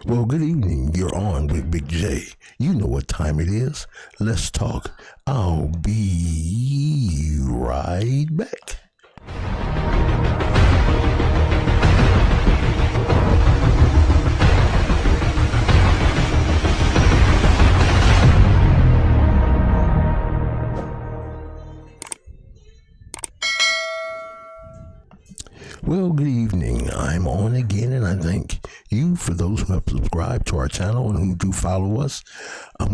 Well, good evening. You're on with Big J. You know what time it is. Let's talk. I'll be right back. Well, good evening. I'm on again, and I thank you for those who have subscribed to our channel and who do follow us.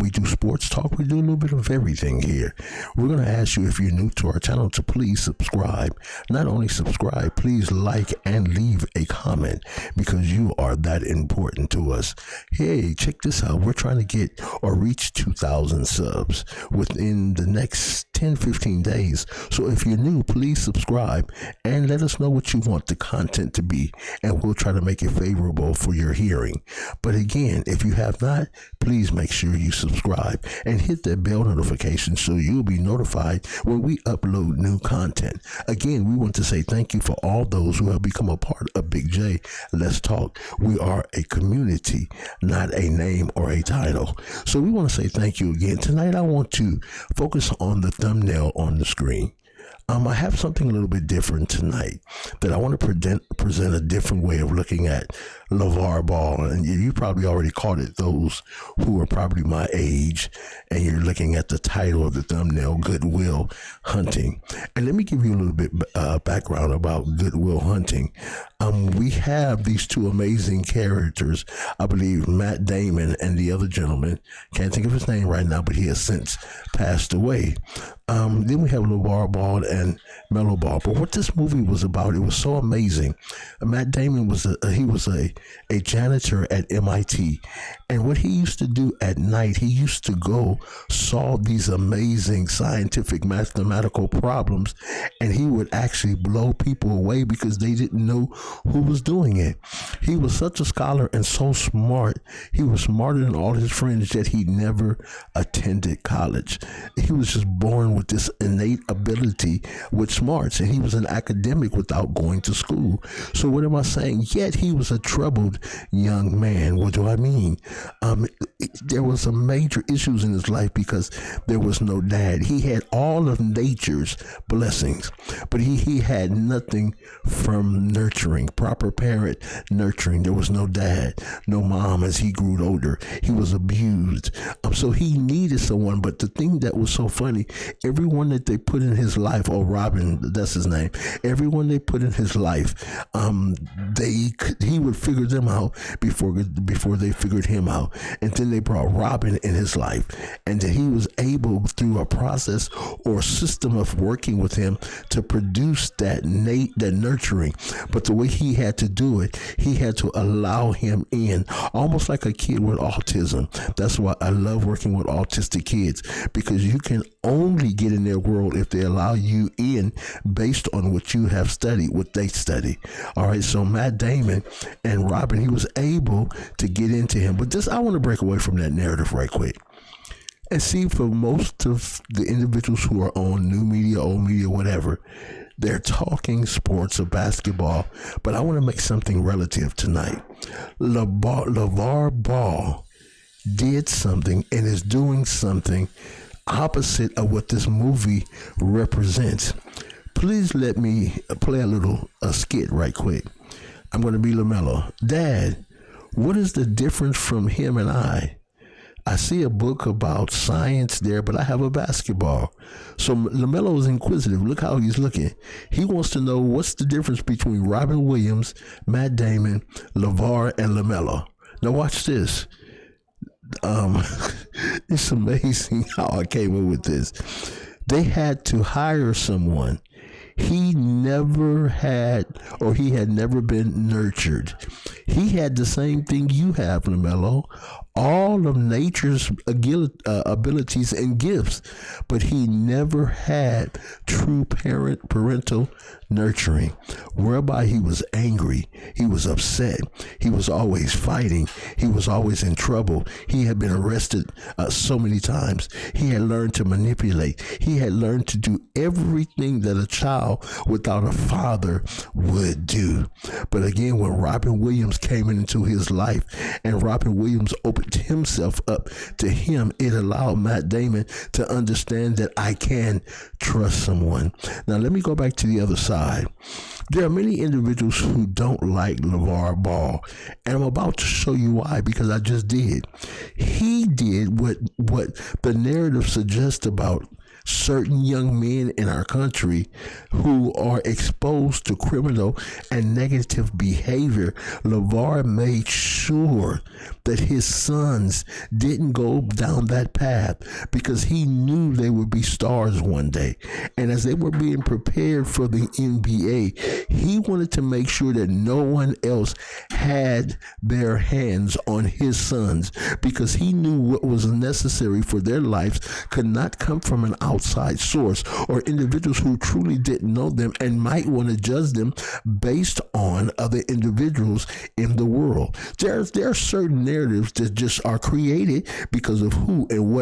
We do sports talk. We do a little bit of everything here. We're going to ask you, if you're new to our channel, to please subscribe. Not only subscribe, please like and leave a comment, because you are that important to us. Hey, check this out. We're trying to get or reach 2,000 subs within the next 10-15 days. So if you're new, please subscribe and let us know what you want the content to be, and we'll try to make it favorable for your hearing. But again, if you have not, please make sure you subscribe and hit that bell notification so you'll be notified when we upload new content. Again, we want to say thank you for all those who have become a part of Big J Let's Talk. We are a community, not a name or a title. So we want to say thank you again. Tonight I want to focus on the thumbnail on the screen. I have something a little bit different tonight that I want to present a different way of looking at LeVar Ball. And you probably already caught it, those who are probably my age, and you're looking at the title of the thumbnail, Good Will Hunting. And let me give you a little bit background about Good Will Hunting. We have these two amazing characters, I believe Matt Damon and the other gentleman. Can't think of his name right now, but he has since passed away. Then we have LeVar Ball and Mellow Ball. But what this movie was about, it was so amazing. Matt Damon was a janitor at MIT, and what he used to do at night, he used to go solve these amazing scientific mathematical problems, and he would actually blow people away because they didn't know who was doing it. He was such a scholar and so smart. He was smarter than all his friends, yet he never attended college. He was just born with this innate ability with smarts, and he was an academic without going to school. So what am I saying? Yet he was a troubled young man. What do I mean? There was some major issues in his life because there was no dad. He had all of nature's blessings, but he had nothing from nurturing, proper parent nurturing. There was no dad, no mom as he grew older. He was abused. So he needed someone. But the thing that was so funny, everyone that they put in his life, or Robin, that's his name, everyone they put in his life, he would figure them out before they figured him out. And then they brought Robin in his life, and then he was able, through a process or system of working with him, to produce that nurturing. But the way he had to do it, he had to allow him in, almost like a kid with autism. That's why I love working with autistic kids, because you can only get in their world if they allow you in based on what you have studied, what they study. All right, so Matt Damon and Robin, he was able to get into him. But I want to break away from that narrative right quick and see, for most of the individuals who are on new media, old media, whatever, they're talking sports or basketball, but I want to make something relative tonight. LeVar Ball did something and is doing something opposite of what this movie represents. Please let me play a skit right quick. I'm going to be LaMelo. Dad, what is the difference from him and I? I see a book about science there, but I have a basketball. So LaMelo is inquisitive. Look how he's looking. He wants to know what's the difference between Robin Williams, Matt Damon, LeVar, and LaMelo. Now watch this. It's amazing how I came up with this. They had to hire someone. He had never been nurtured. He had the same thing you have, LaMelo. all of nature's abilities and gifts, but he never had true parental nurturing, whereby he was angry, he was upset, he was always fighting, he was always in trouble. He had been arrested so many times. He had learned to manipulate. He had learned to do everything that a child without a father would do. But again, when Robin Williams came into his life and Robin Williams opened himself up to him, it allowed Matt Damon to understand that I can trust someone. Now, let me go back to the other side. There are many individuals who don't like LeVar Ball, and I'm about to show you why, because I just did. He did what the narrative suggests about certain young men in our country who are exposed to criminal and negative behavior. LeVar made sure that his sons didn't go down that path because he knew they would be stars one day. And as they were being prepared for the NBA, he wanted to make sure that no one else had their hands on his sons, because he knew what was necessary for their lives could not come from an outside source or individuals who truly didn't know them and might want to judge them based on other individuals in the world. There are certain narratives that just are created because of who and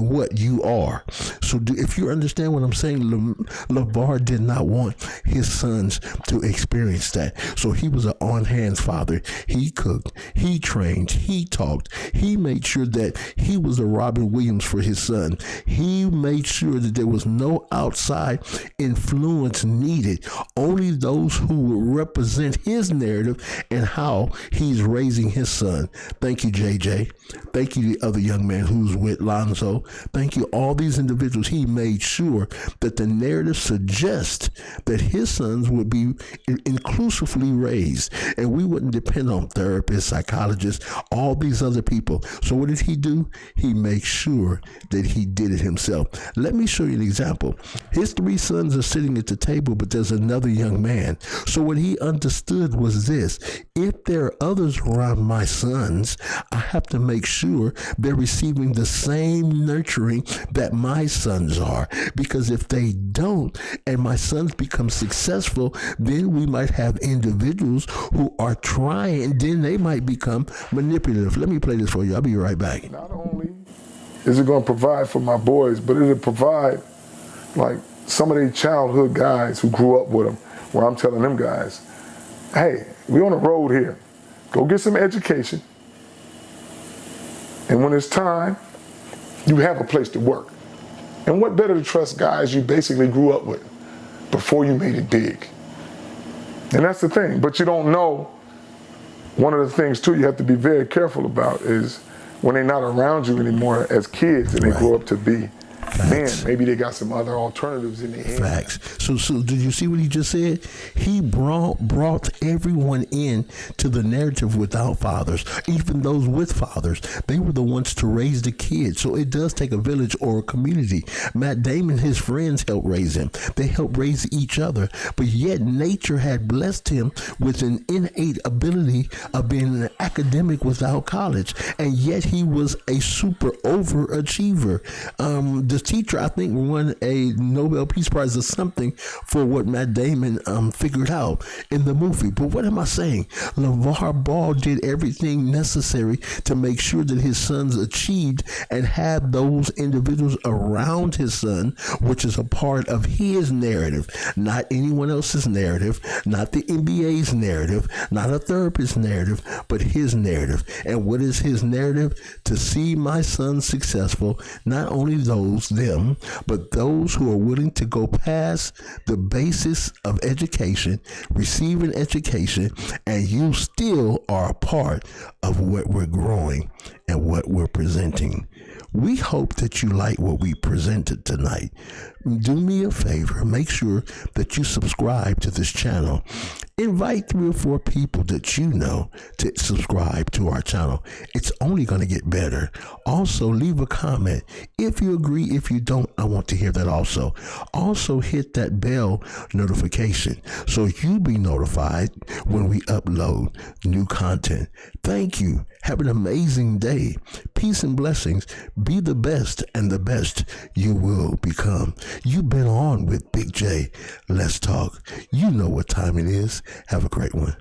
what you are. So if you understand what I'm saying, LeVar did not want his sons to experience that. So he was an on-hands father. He cooked, he trained, he talked, he made sure that he was a Robin Williams for his son. He made sure that there was no outside influence needed. Only those who would represent his narrative and how he's raising his son. Thank you, JJ. Thank you, the other young man who's with Lonzo. Thank you, all these individuals. He made sure that the narrative suggests that his sons would be inclusively raised, and we wouldn't depend on therapists, psychologists, all these other people. So what did he do? He made sure that he did it himself. Let me show you an example. His 3 sons are sitting at the table, but there's another young man. So what he understood was this: if there are others around my sons, I have to make sure they're receiving the same nurturing that my sons are. Because if they don't, and my sons become successful, then we might have individuals who are trying, then they might become manipulative. Let me play this for you. I'll be right back. Not only is it going to provide for my boys, but it'll provide like some of these childhood guys who grew up with them, where I'm telling them guys, hey, we're on a road here. Go get some education. And when it's time, you have a place to work. And what better to trust guys you basically grew up with before you made it big? And that's the thing. But you don't know. One of the things, too, you have to be very careful about is when they're not around you anymore as kids and they grow up to be men, maybe they got some other alternatives in their head. Facts. So did you see what he just said? He brought everyone in to the narrative without fathers, even those with fathers. They were the ones to raise the kids. So it does take a village or a community. Matt Damon, his friends helped raise him. They helped raise each other. But yet nature had blessed him with an innate ability of being an academic without college. And yet he was a super overachiever. The teacher, I think, won a Nobel Peace Prize or something for what Matt Damon figured out in the movie. But what am I saying? LeVar Ball did everything necessary to make sure that his sons achieved and had those individuals around his son, which is a part of his narrative, not anyone else's narrative, not the NBA's narrative, not a therapist's narrative, but his narrative. And what is his narrative? To see my son successful, not only them, but those who are willing to go past the basis of education, receive an education, and you still are a part of what we're growing and what we're presenting. We hope that you like what we presented tonight. do me a favor. Make sure that you subscribe to this channel. Invite 3 or 4 people that you know to subscribe to our channel. It's only going to get better. Also, leave a comment. If you agree, if you don't, I want to hear that also. Also, hit that bell notification so you be notified when we upload new content. Thank you. Have an amazing day. Peace and blessings. Be the best, and the best you will become. You've been on with Big J. Let's talk. You know what time it is. Have a great one.